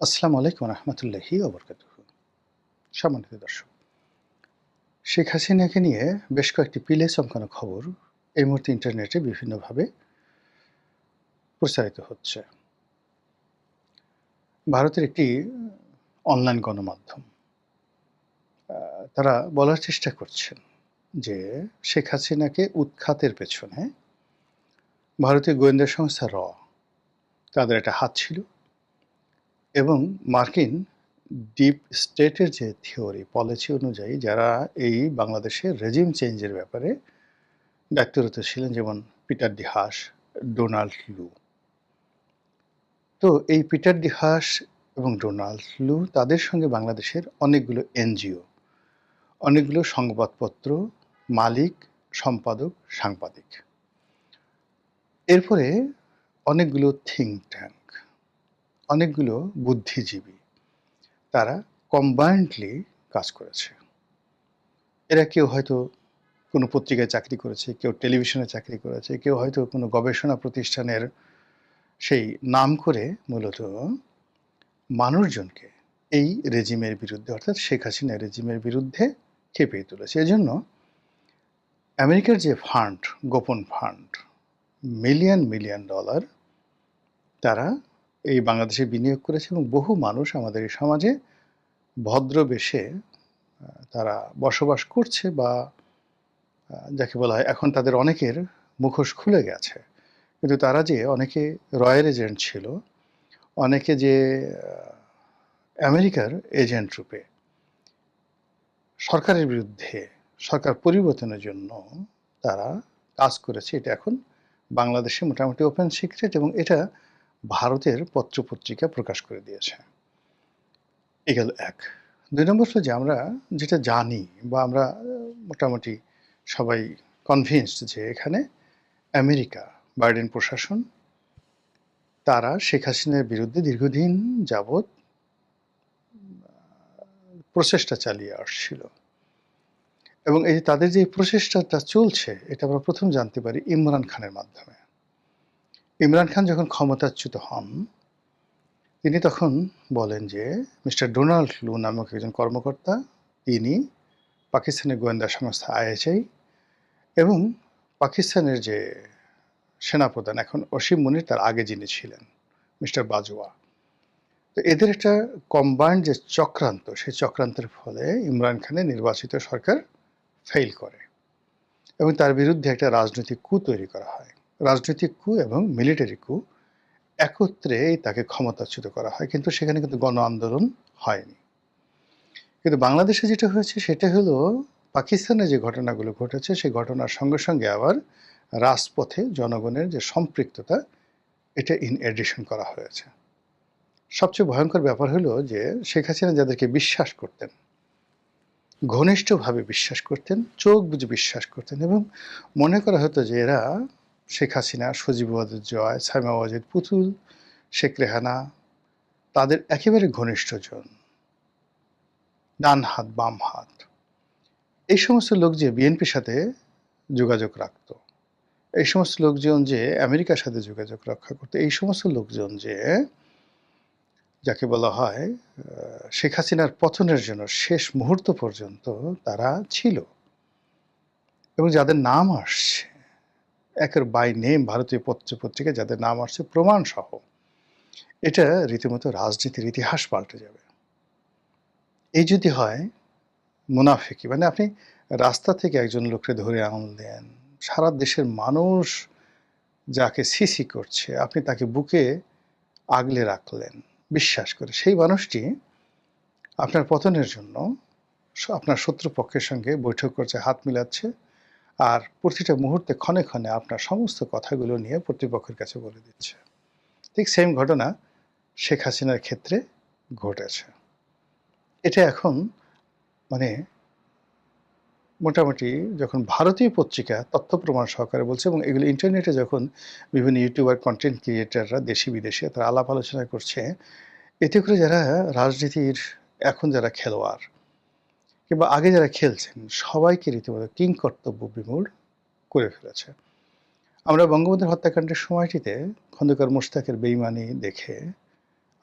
আসসালামু আলাইকুম রহমতুল্লাহি ওবরকাতুহু। সম্মানিত দর্শক, শেখ হাসিনাকে নিয়ে বেশ কয়েকটি পিলে চমকানো খবর এই মুহূর্তে ইন্টারনেটে বিভিন্নভাবে প্রচারিত হচ্ছে। ভারতের একটি অনলাইন গণমাধ্যম তারা বলার চেষ্টা করছেন যে শেখ হাসিনাকে উৎখাতের পেছনে ভারতীয় গোয়েন্দা সংস্থা তাদের একটা হাত ছিল এবং মার্কিন ডিপ স্টেটের যে থিওরি পলিসি অনুযায়ী যারা এই বাংলাদেশের রেজিম চেঞ্জের ব্যাপারে দায়িত্বরত ছিলেন, যেমন পিটার ডি হাস, ডোনাল্ড লু। তো এই পিটার ডি হাস এবং ডোনাল্ড লু তাদের সঙ্গে বাংলাদেশের অনেকগুলো এনজিও, অনেকগুলো সংবাদপত্র মালিক, সম্পাদক, সাংবাদিক, এরপরে অনেকগুলো থিঙ্ক ট্যাঙ্ক, অনেকগুলো বুদ্ধিজীবী, তারা কম্বাইন্ডলি কাজ করেছে। এরা কেউ হয়তো কোনো পত্রিকায় চাকরি করেছে, কেউ টেলিভিশনে চাকরি করেছে, কেউ হয়তো কোনো গবেষণা প্রতিষ্ঠানের সেই নাম করে মূলত মানুষজনকে এই রেজিমের বিরুদ্ধে, অর্থাৎ শেখ হাসিনা রেজিমের বিরুদ্ধে খেপিয়ে তুলেছে। এজন্য আমেরিকার যে ফান্ড, গোপন ফান্ড, মিলিয়ন মিলিয়ন ডলার তারা এই বাংলাদেশে বিনিয়োগ করেছে এবং বহু মানুষ আমাদের এই সমাজে ভদ্রবেশে তারা বসবাস করছে, বা যাকে বলা হয় এখন তাদের অনেকের মুখোশ খুলে গেছে। কিন্তু তারা যে অনেকে রয়ের এজেন্ট ছিল, অনেকে যে আমেরিকার এজেন্ট রূপে সরকারের বিরুদ্ধে, সরকার পরিবর্তনের জন্য তারা কাজ করেছে, এটা এখন বাংলাদেশে মোটামুটি ওপেন সিক্রেট, এবং এটা ভারতের পত্রপত্রিকা প্রকাশ করে দিয়েছে। এ গেল এক। ২ নম্বর হলো যে আমরা যেটা জানি বা আমরা মোটামুটি সবাই কনভিন্সড যে এখানে আমেরিকা, বাইডেন প্রশাসন তারা শেখ হাসিনার বিরুদ্ধে দীর্ঘদিন যাবৎ প্রচেষ্টা চালিয়ে আসছিল, এবং এই যে তাদের যে প্রচেষ্টাটা চলছে এটা আমরা প্রথম জানতে পারি ইমরান খানের মাধ্যমে। ইমরান খান যখন ক্ষমতাচ্যুত হন, তিনি তখন বলেন যে মিস্টার ডোনাল্ড লু নামক একজন কর্মকর্তা, তিনি পাকিস্তানের গোয়েন্দা সংস্থা আইএসআই এবং পাকিস্তানের যে সেনাপ্রধান এখন অসীম মুনির, তার আগে যিনি ছিলেন মিস্টার বাজওয়া, তো এদের একটা কম্বাইন্ড যে চক্রান্ত, সেই চক্রান্তের ফলে ইমরান খানের নির্বাচিত সরকার ফেইল করে এবং তার বিরুদ্ধে একটা রাজনৈতিক কু তৈরি করা হয়। রাজনৈতিক কু এবং মিলিটারি কু একত্রেই তাকে ক্ষমতাচ্যুত করা হয়, কিন্তু সেখানে কিন্তু গণ আন্দোলন হয়নি। কিন্তু বাংলাদেশে যেটা হয়েছে সেটা হলো পাকিস্তানে যে ঘটনাগুলো ঘটেছে সেই ঘটনার সঙ্গে সঙ্গে আবার রাজপথে জনগণের যে সম্পৃক্ততা, এটা ইন এডিশন করা হয়েছে। সবচেয়ে ভয়ঙ্কর ব্যাপার হলো যে শেখ হাসিনা যাদেরকে বিশ্বাস করতেন, ঘনিষ্ঠভাবে বিশ্বাস করতেন, চোখ বুজে বিশ্বাস করতেন, এবং মনে করা হতো যে এরা শেখ হাসিনা, সজীব ওয়াজেদ জয়, সাইমা ওয়াজেদ পুতুল, শেখ রেহানা তাদের একেবারে ঘনিষ্ঠজন, ডান হাত বাম হাত। এই সমস্ত লোক যে বিএনপির সাথে যোগাযোগ রাখত, এই সমস্ত লোকজন যে আমেরিকার সাথে যোগাযোগ রক্ষা করতো, এই সমস্ত লোকজন যে যাকে বলা হয় শেখ হাসিনার পতনের জন্য শেষ মুহূর্ত পর্যন্ত তারা ছিল, এবং যাদের নাম আসছে একের বাই নেম ভারতীয় পত্রপত্রিকায়, যাদের নাম আসছে প্রমাণ সহ, এটা রীতিমতো রাজনীতির ইতিহাস পাল্টে যাবে। এই যদি হয় মুনাফিকি, মানে আপনি রাস্তা থেকে একজন লোককে ধরে আনলেন, সারা দেশের মানুষ যাকে সিসি করছে আপনি তাকে বুকে আগলে রাখলেন বিশ্বাস করে, সেই মানুষটি আপনার পতনের জন্য আপনার শত্রুপক্ষের সঙ্গে বৈঠক করছে, হাত মিলাচ্ছে, আর প্রতিটা মুহূর্তে ক্ষণে ক্ষণে আপনার সমস্ত কথাগুলো নিয়ে প্রতিপক্ষের কাছে বলে দিচ্ছে। ঠিক সেম ঘটনা শেখ হাসিনার ক্ষেত্রে ঘটেছে। এটা এখন মানে মোটামুটি যখন ভারতীয় পত্রিকা তথ্য প্রমাণ সহকারে বলছে, এবং এগুলো ইন্টারনেটে যখন বিভিন্ন ইউটিউবার, কন্টেন্ট ক্রিয়েটাররা দেশি বিদেশে তারা আলাপ আলোচনা করছে, এতে করে যারা রাজনীতির এখন যারা খেলোয়াড় কিংবা আগে যারা খেলছেন সবাইকে রীতিমতো কিংকর্তব্য বিমূঢ় করে ফেলেছে। আমরা বঙ্গবন্ধুর হত্যাকাণ্ডের সময়টিতে খন্দকার মোশতাকের বেইমানি দেখে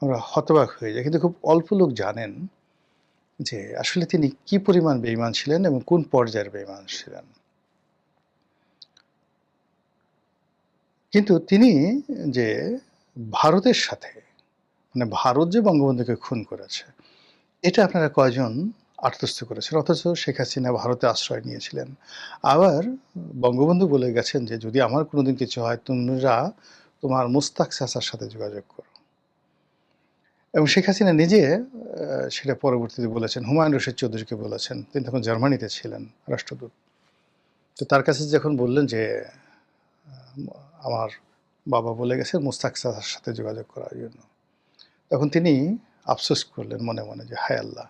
আমরা হতবাক হয়ে যাই। কিন্তু খুব অল্প লোক জানেন যে আসলে তিনি কি পরিমাণ বেঈমান ছিলেন এবং কোন পর্যায়ের বেঈমান ছিলেন। কিন্তু তিনি যে ভারতের সাথে মানে ভারত যে বঙ্গবন্ধুকে খুন করেছে, এটা আপনারা কয়জন আত্মস্থ করেছেন? অথচ শেখ হাসিনা ভারতে আশ্রয় নিয়েছিলেন। আবার বঙ্গবন্ধু বলে গেছেন যে, "যদি আমার কোনোদিন কিছু হয়, তোমরা তোমার মুস্তাক চাচার সাথে যোগাযোগ করো।" এবং শেখ হাসিনা নিজে সেটা পরবর্তীতে বলেছেন, হুমায়ূন রশীদ চৌধুরীকে বলেছেন। তিনি তখন জার্মানিতে ছিলেন রাষ্ট্রদূত। তো তার কাছে যখন বললেন যে, আ "আমার বাবা বলে গেছে মুস্তাক চাচার সাথে যোগাযোগ করার জন্য।" তখন তিনি আফসোস করলেন মনে, মনে যে, "হায় আল্লাহ!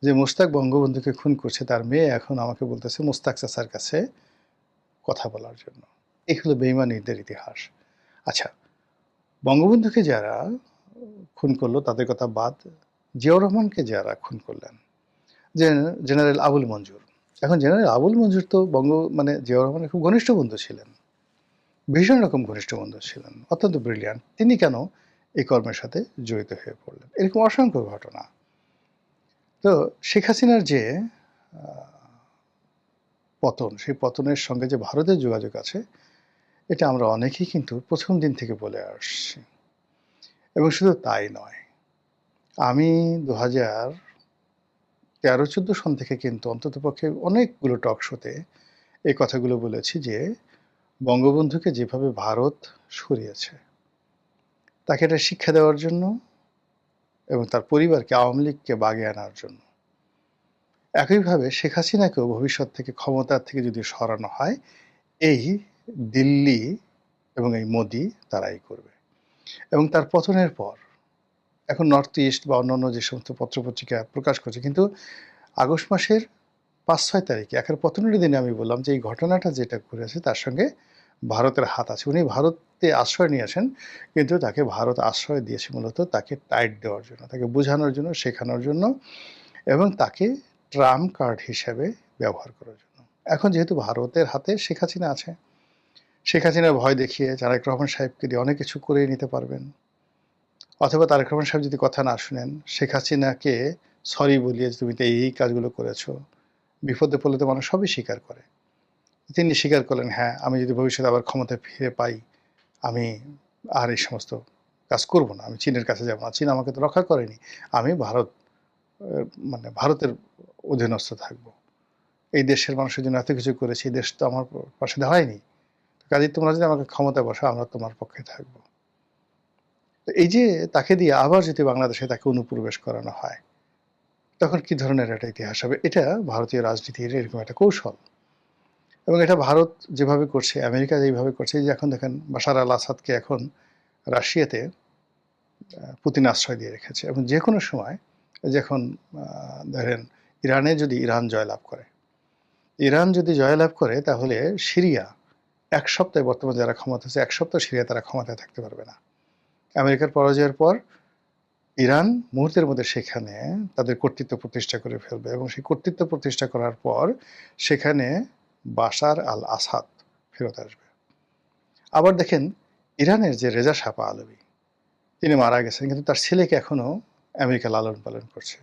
যে মুশতাক বঙ্গবন্ধুকে খুন করছে তার মেয়ে এখন আমাকে বলতেছে মুস্তাক চাচার কাছে কথা বলার জন্য।" এই হলো বেঈমানিদের ইতিহাস। আচ্ছা, বঙ্গবন্ধুকে যারা খুন করলো তাদের কথা বাদ, জিয়াউর রহমানকে যারা খুন করলেন, যে জেনারেল আবুল মঞ্জুর। এখন জেনারেল আবুল মঞ্জুর তো মানে জিয়াউর রহমানের খুব ঘনিষ্ঠ বন্ধু ছিলেন। ভীষণ রকম ঘনিষ্ঠ বন্ধু ছিলেন। অত্যন্ত ব্রিলিয়ান্ট। তিনি কেন এই কর্মের সাথে জড়িত হয়ে পড়লেন? এরকম অসংখ্য ঘটনা। তো শেখ হাসিনার যে আ পতন, সেই পতনের সঙ্গে যে ভারতের যোগাযোগ আছে, এটা আমরা অনেকেই কিন্তু ১ম দিন থেকে বলে আসছি। এবং শুধু তাই নয়। আমি ২০১৩-১৪ সন থেকে কিন্তু অন্ততপক্ষে অনেকগুলো টক শোতে এই কথাগুলো বলেছি যে, বঙ্গবন্ধুকে যেভাবে ভারত সরিয়েছে, তাকে এটা শিক্ষা দেওয়ার জন্য এবং তার পরিবারকে আওয়ামী লীগকে বাগে আনার জন্য। একইভাবে শেখ হাসিনাকেও ভবিষ্যৎ থেকে ক্ষমতা থেকে যদি সরানো হয়, এই দিল্লি এবং এই মোদি তারাই করবে। এবং তার পতনের পর এখন নর্থ ইস্ট বা অন্যান্য যে সমস্ত পত্রপত্রিকা প্রকাশ করছে, কিন্তু আগস্ট মাসের ৫-৬ তারিখে একের পতনের দিনে আমি বললাম যে এই ঘটনাটা যেটা ঘটেছে তার সঙ্গে ভারতের হাত আছে। উনি ভারতে আশ্রয় নিয়েছেন, কিন্তু তাকে ভারত আশ্রয় দিয়েছে মূলত তাকে টাইট দেওয়ার জন্য, তাকে বোঝানোর জন্য, শেখানোর জন্য এবং তাকে ট্রাম্প কার্ড হিসেবে ব্যবহার করার জন্য। এখন যেহেতু ভারতের হাতে শেখ হাসিনা আছে, শেখ হাসিনার ভয় দেখিয়ে তারেক রহমান সাহেবকে দিয়ে অনেক কিছু করিয়ে নিতে পারবেন। অথবা তারেক রহমান সাহেব যদি কথা না শুনেন, শেখ হাসিনাকে সরি বলিয়ে যে, "তুমি তো এই কাজগুলো করেছো।" বিপদে পড়লে তো মানুষ সবই স্বীকার করে। তিনি স্বীকার করলেন, "হ্যাঁ, আমি যদি ভবিষ্যতে আবার ক্ষমতায় ফিরে পাই, আমি আর এই সমস্ত কাজ করব না। আমি চীনের কাছে যাব না। চীন আমাকে তো রক্ষা করেনি। আমি ভারত মানে ভারতের অধীনস্থ থাকব। এই দেশের মানুষের জন্য এত কিছু করেছি, এই দেশ তো আমার পাশে দাঁড়ায়নি। কাজেই তোমরা যদি আমাকে ক্ষমতায় বসাও, আমরা তোমার পক্ষে থাকব।" তো এই যে তাকে দিয়ে আবার যদি বাংলাদেশে তাকে অনুপ্রবেশ করানো হয়, তখন কি ধরনের একটা ইতিহাস হবে? এটা ভারতীয় রাজনীতির এরকম একটা কৌশল। এবং এটা ভারত যেভাবে করছে, আমেরিকা যেভাবে করছে, এই যে এখন দেখেন বাশার আল আসাদকে এখন রাশিয়াতে পুতিন আশ্রয় দিয়ে রেখেছে এবং যেকোনো সময় যখন ধরেন ইরান জয়লাভ করে, ইরান যদি জয়লাভ করে তাহলে সিরিয়া ১ সপ্তাহে বর্তমানে যারা ক্ষমতায় আছে ১ সপ্তাহ সিরিয়া তারা ক্ষমতায় থাকতে পারবে না। আমেরিকার পরাজয়ের পর ইরান মুহূর্তের মধ্যে সেখানে তাদের কর্তৃত্ব প্রতিষ্ঠা করে ফেলবে এবং সেই কর্তৃত্ব প্রতিষ্ঠা করার পর সেখানে বাশার আল আসাদ ফেরত আসবে। আবার দেখেন ইরানের যে রেজা শাহ পাহলভি, তিনি মারা গেছেন কিন্তু তার ছেলেকে এখনো আমেরিকা লালন পালন করছে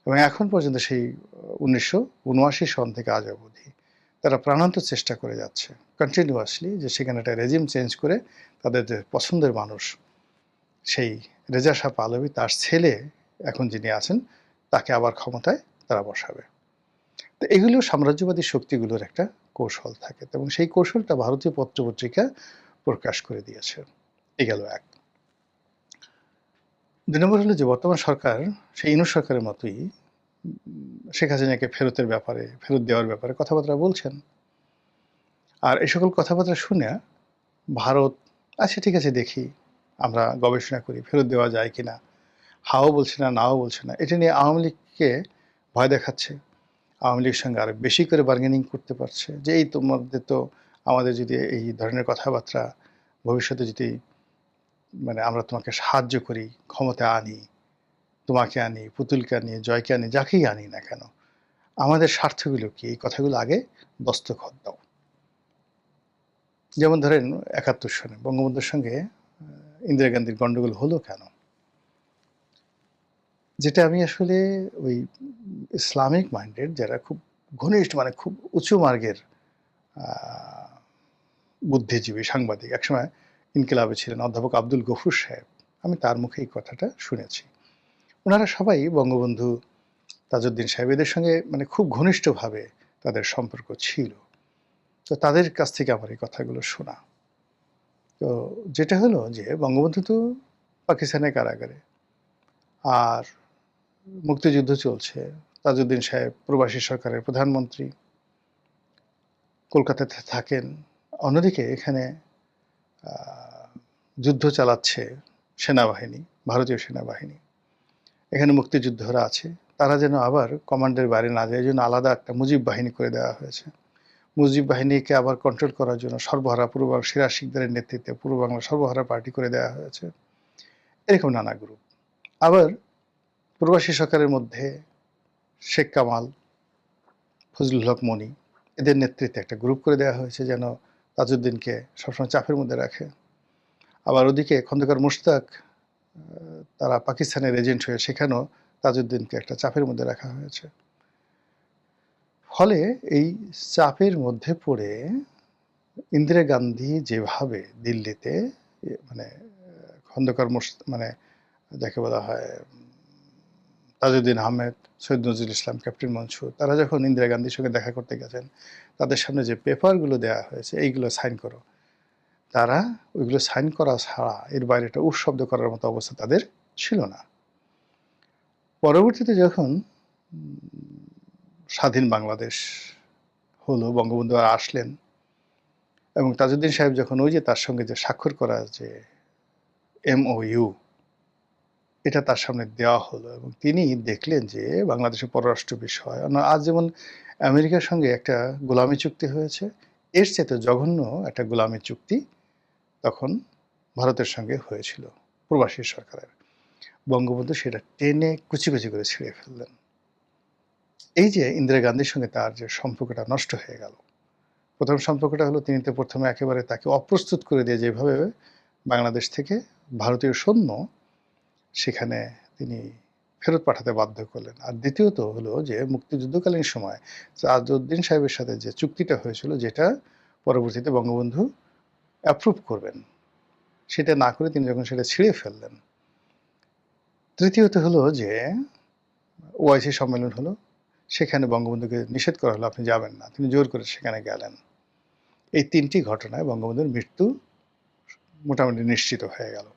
এবং এখন পর্যন্ত সেই ১৯৭৯ সন থেকে আজ অবধি তারা প্রাণান্ত চেষ্টা করে যাচ্ছে কন্টিনিউয়াসলি যে সেখানে একটা রেজিম চেঞ্জ করে তাদের যে পছন্দের মানুষ সেই রেজা শাহ পাহলভি তার ছেলে এখন যিনি আছেন তাকে আবার ক্ষমতায় তারা বসাবে। তো এগুলো সাম্রাজ্যবাদী শক্তিগুলোর একটা কৌশল থাকে এবং সেই কৌশলটা ভারতীয় পত্রপত্রিকা প্রকাশ করে দিয়েছে। এ গেল এক। ২ নম্বর হলো যে বর্তমান সরকার সেই ইউনূস সরকারের মতোই শেখ হাসিনাকে ফেরত দেওয়ার ব্যাপারে কথাবার্তা বলছেন। আর এই সকল কথাবার্তা শুনে ভারত, আচ্ছা ঠিক আছে দেখি, আমরা গবেষণা করি ফেরত দেওয়া যায় কিনা। হাও বলছে না, নাও বলছে না। এটা নিয়ে আওয়ামী লীগকে ভয় দেখাচ্ছে। আওয়ামী লীগের সঙ্গে আরো বেশি করে বার্গেনিং করতে পারছে যে, "এই তোমাদের তো আমাদের যদি এই ধরনের কথাবার্তা ভবিষ্যতে যদি মানে আমরা তোমাকে সাহায্য করি, ক্ষমতায় আনি, তোমাকে আনি, পুতুলকে আনি, জয়কে আনি, যাকেই আনি না কেন, আমাদের স্বার্থগুলো কি? এই কথাগুলো আগে দস্তখত দাও।" যেমন ধরেন ৭১ সনে বঙ্গবন্ধুর সঙ্গে ইন্দিরা গান্ধীর গন্ডগোল হলো কেন? যেটা আমি আসলে ওই ইসলামিক মাইন্ডেড যারা খুব ঘনিষ্ঠ মানে খুব উঁচু মার্গের আ বুদ্ধিজীবী, সাংবাদিক একসময় ইনকিলাবে ছিলেন অধ্যাপক আব্দুল গফুর সাহেব। আমি তার মুখে এই কথাটা শুনেছি। উনারা সবাই বঙ্গবন্ধু, তাজউদ্দিন সাহেব এদের সঙ্গে মানে খুব ঘনিষ্ঠভাবে তাদের সম্পর্ক ছিল। তো তাদের কাছ থেকে আমার এই কথাগুলো শোনা। তো যেটা হলো যে বঙ্গবন্ধু তো পাকিস্তানের কারাগারে। আর মুক্তিযুদ্ধ চলছে। তাজউদ্দিন সাহেব প্রবাসী সরকারের প্রধানমন্ত্রী। কলকাতাতে থাকেন। অন্যদিকে এখানে আ যুদ্ধ চালাচ্ছে সেনাবাহিনী, ভারতীয় সেনাবাহিনী। এখানে মুক্তিযোদ্ধারা আছে। তারা যেন আবার কমান্ডের বাইরে না যায় এজন্য আলাদা একটা মুজিব বাহিনী করে দেওয়া হয়েছে। মুজিব বাহিনীকে আবার কন্ট্রোল করার জন্য সর্বহারা সিরাজ শিকদারের নেতৃত্বে পূর্ব বাংলা সর্বহারা পার্টি করে দেওয়া হয়েছে। এরকম নানা গ্রুপ। আবার প্রবাসী সরকারের মধ্যে শেখ কামাল, ফজলুল হক মনি এদের নেতৃত্বে একটা গ্রুপ করে দেওয়া হয়েছে যেন তাজউদ্দিনকে সবসময় চাপের মধ্যে রাখে। আবার ওদিকে খন্দকার মোশতাক তারা পাকিস্তানের এজেন্ট হয়ে সেখানেও তাজউদ্দিনকে একটা চাপের মধ্যে রাখা হয়েছে। ফলে এই চাপের মধ্যে পড়ে ইন্দিরা গান্ধী যেভাবে দিল্লিতে মানে খন্দকার মানে যাকে বলা হয় তাজউদ্দিন আহমেদ, সৈয়দ নজরুল ইসলাম, ক্যাপ্টেন মনসুর তারা যখন ইন্দিরা গান্ধীর সঙ্গে দেখা করতে গেছেন তাদের সামনে যে পেপারগুলো দেওয়া হয়েছে এইগুলো সাইন করো, তারা ওইগুলো সাইন করা ছাড়া এর বাইরে একটা শব্দ করার মতো অবস্থা তাদের ছিল না। পরবর্তীতে যখন স্বাধীন বাংলাদেশ হলো, বঙ্গবন্ধু আসলেন এবং তাজউদ্দিন সাহেব যখন ওই যে তার সঙ্গে যে স্বাক্ষর করা যে MOU এটা তার সামনে দেওয়া হলো এবং তিনি দেখলেন যে বাংলাদেশের পররাষ্ট্র বিষয় আজ যেমন আমেরিকার সঙ্গে একটা গোলামী চুক্তি হয়েছে, এর চেয়ে জঘন্য একটা গোলামী চুক্তি তখন ভারতের সঙ্গে হয়েছিল প্রবাসী সরকারের। বঙ্গবন্ধু সেটা টেনে কুচি কুচি করে ছিঁড়ে ফেললেন। এই যে ইন্দিরা গান্ধীর সঙ্গে তার যে সম্পর্কটা নষ্ট হয়ে গেল, প্রথম সম্পর্কটা হলো তিনি তো প্রথমে একেবারে তাকে অপ্রস্তুত করে দিয়ে যেভাবে বাংলাদেশ থেকে ভারতীয় সৈন্য সেখানে তিনি ফেরত পাঠাতে বাধ্য করলেন। আর দ্বিতীয়ত হলো যে মুক্তিযুদ্ধকালীন সময় তাজউদ্দিন সাহেবের সাথে যে চুক্তিটা হয়েছিল যেটা পরবর্তীতে বঙ্গবন্ধু অ্যাপ্রুভ করবেন, সেটা না করে তিনি যখন সেটা ছিঁড়ে ফেললেন। তৃতীয়ত হলো যে OIC সম্মেলন হলো, সেখানে বঙ্গবন্ধুকে নিষেধ করা হলো আপনি যাবেন না, তিনি জোর করে সেখানে গেলেন। এই তিনটি ঘটনায় বঙ্গবন্ধুর মৃত্যু মোটামুটি নিশ্চিত হয়ে গেল।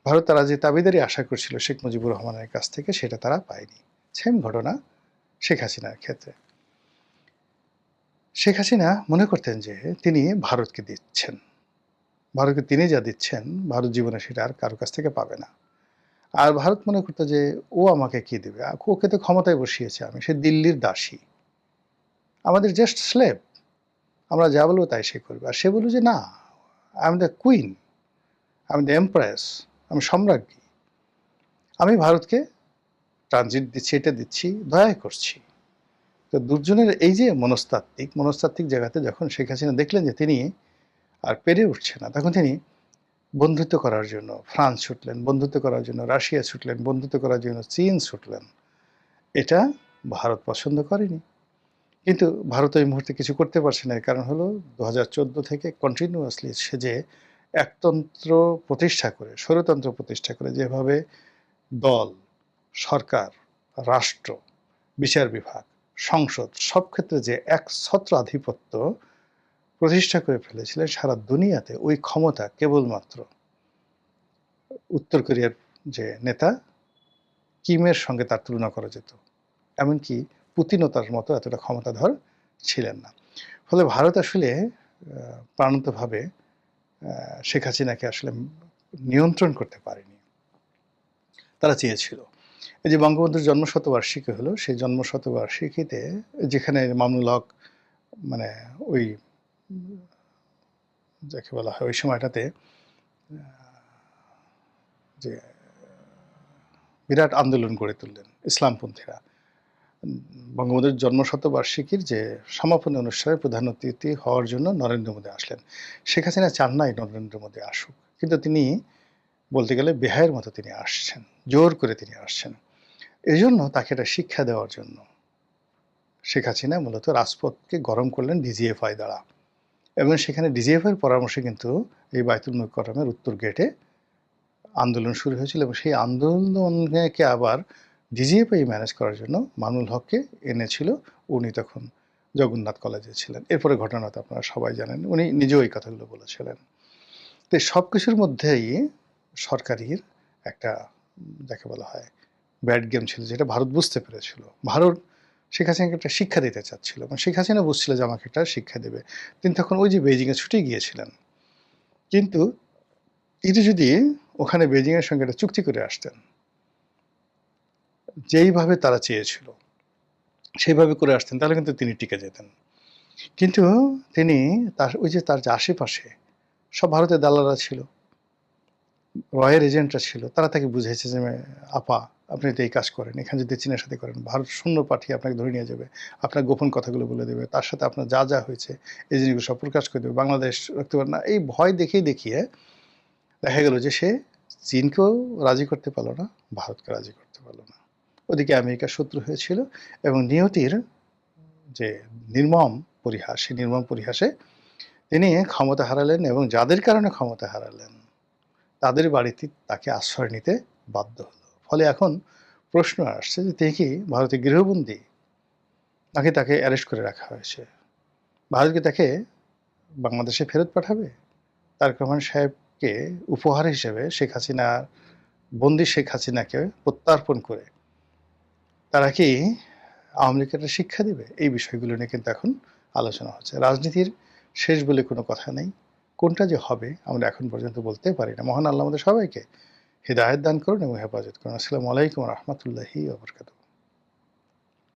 ভারত তারা যে দাবিদারি আশা করছিল শেখ মুজিবুর রহমানের কাছ থেকে সেটা তারা পায়নি। সেম ঘটনা শেখ হাসিনার ক্ষেত্রে। শেখ হাসিনা মনে করতেন যে তিনি ভারতকে দিচ্ছেন, ভারতকে তিনি যা দিচ্ছেন ভারত জীবনে সেটা আর কারো কাছ থেকে পাবে না। আর ভারত মনে করতো যে ও আমাকে কি দেবে, ওকে তো ক্ষমতায় বসিয়েছে আমি, সে দিল্লির দাসী, আমাদের জাস্ট স্লেভ, আমরা যা বলবো তাই সে করবে। আর সে বলল যে না, I am the queen, I am the empress, আমি সম্রাজ্ঞী, আমি ভারতকে ট্রানজিট দিচ্ছি, এটা দিচ্ছি, দয়া করছি। তো দুর্জনের এই যে মনস্তাত্ত্বিক জায়গাতে যখন শেখ হাসিনা দেখলেন যে তিনি আর পেরে উঠছে না, তখন তিনি বন্ধুত্ব করার জন্য ফ্রান্স ছুটলেন, বন্ধুত্ব করার জন্য রাশিয়া ছুটলেন, বন্ধুত্ব করার জন্য চীন ছুটলেন। এটা ভারত পছন্দ করেনি। কিন্তু ভারত এই মুহূর্তে কিছু করতে পারছে না। এর কারণ হলো 2014 থেকে কন্টিনিউয়াসলি সে যে একতন্ত্র প্রতিষ্ঠা করে, স্বৈরতন্ত্র প্রতিষ্ঠা করে যেভাবে দল, সরকার, রাষ্ট্র, বিচার বিভাগ, সংসদ সব ক্ষেত্রে যে একছত্র আধিপত্য প্রতিষ্ঠা করে ফেলেছিলেন সারা দুনিয়াতে, ওই ক্ষমতা কেবলমাত্র উত্তর কোরিয়ার যে নেতা কিমের সঙ্গে তার তুলনা করা যেত। এমনকি পুতিনও তার মতো এতটা ক্ষমতাধর ছিলেন না। ফলে ভারত আসলে প্রাণান্তভাবে শেখ হাসিনাকে আসলে নিয়ন্ত্রণ করতে পারেনি। তারা চেয়েছিল এই যে বঙ্গবন্ধুর জন্মশতবার্ষিকী হলো, সেই জন্মশতবার্ষিকীতে যেখানে মামুনুল হক মানে ওই যাকে বলা হয় ওই সময়টাতে যে বিরাট আন্দোলন গড়ে তুললেন ইসলামপন্থীরা। বঙ্গবন্ধুর জন্মশতবার্ষিকীর যে সমাপনী অনুষ্ঠানে প্রধান অতিথি হওয়ার জন্য নরেন্দ্র মোদী আসলেন। শেখ হাসিনা চান নাই নরেন্দ্র মোদী আসুক, কিন্তু তিনি বলতে গেলে বেহায়ের মতো তিনি আসছেন। জোর করে তিনি আসছেন। এজন্য তাকে একটা শিক্ষা দেওয়ার জন্য শেখ হাসিনা মূলত রাজপথকে গরম করলেন ডিজিএফআই দ্বারা। এবং সেখানে ডিজিএফআইয়ের পরামর্শে কিন্তু এই বায়তুল মোকাররমের উত্তর গেটে আন্দোলন শুরু হয়েছিল এবং সেই আন্দোলনকে আবার ডিজিএফআই ম্যানেজ করার জন্য মামুনুল হককে এনেছিল। উনি তখন জগন্নাথ কলেজে ছিলেন। এরপরে ঘটনা তো আপনারা সবাই জানেন। উনি নিজেও এই কথাগুলো বলেছিলেন। তো সবকিছুর মধ্যেই সরকারের একটা যাকে বলা হয় ব্যাড গেম ছিল, যেটা ভারত বুঝতে পেরেছিল। ভারত শেখ হাসিনাকে একটা শিক্ষা দিতে চাচ্ছিল এবং শেখ হাসিনা বুঝছিল যে আমাকে একটা শিক্ষা দেবে। তিনি তখন ওই যে বেইজিংয়ে ছুটে গিয়েছিলেন। কিন্তু তিনি যদি ওখানে বেইজিংয়ের সঙ্গে একটা চুক্তি করে আসতেন, যেইভাবে তারা চেয়েছিল সেইভাবে করে আসতেন, তাহলে কিন্তু তিনি টিকে যেতেন। কিন্তু তিনি তার ওই যে তার যে আশেপাশে সব ভারতের দালালরা ছিল, রয়ের এজেন্টরা ছিল, তারা তাকে বুঝিয়েছে যে আপা আপনি তো এই কাজ করেন, এখানে যদি চীনের সাথে করেন ভারত শূন্য পাঠিয়ে আপনাকে ধরে নিয়ে যাবে, আপনার গোপন কথাগুলো বলে দেবে, তার সাথে আপনার যা যা হয়েছে এই জিনিসগুলো সব প্রকাশ করে দেবে, বাংলাদেশ রাখতে পারে না। এই ভয় দেখিয়ে দেখিয়ে দেখা গেল যে সে চীনকেও রাজি করতে পারলো না, ভারতকে রাজি করতে পারলো না। ওদিকে আমেরিকার শত্রু হয়েছিল এবং নিয়তির যে নির্মম পরিহাস, সেই নির্মম পরিহাসে তিনি ক্ষমতা হারালেন এবং যাদের কারণে ক্ষমতা হারালেন তাদের বাড়িতে তাকে আশ্রয় নিতে বাধ্য হলো। ফলে এখন প্রশ্ন আসছে যে তিনি কি ভারতে গৃহবন্দী, নাকি তাকে অ্যারেস্ট করে রাখা হয়েছে? ভারত কি তাকে বাংলাদেশে ফেরত পাঠাবে? তারেক রহমান সাহেবকে উপহার হিসেবে শেখ হাসিনা, বন্দী শেখ হাসিনাকে প্রত্যার্পণ করে তারা কি আওয়ামী লীগকে একটা শিক্ষা দেবে? এই বিষয়গুলো নিয়ে কিন্তু এখন আলোচনা হচ্ছে। রাজনীতির শেষ বলে কোনো কথা নেই। কোনটা যে হবে আমরা এখন পর্যন্ত বলতে পারি না। মহান আল্লাহ আমাদের সবাইকে হিদায়াত দান করুন এবং হেফাজত করুন। আসসালামু আলাইকুম ওয়া রাহমাতুল্লাহি ওয়া বারাকাতুহু।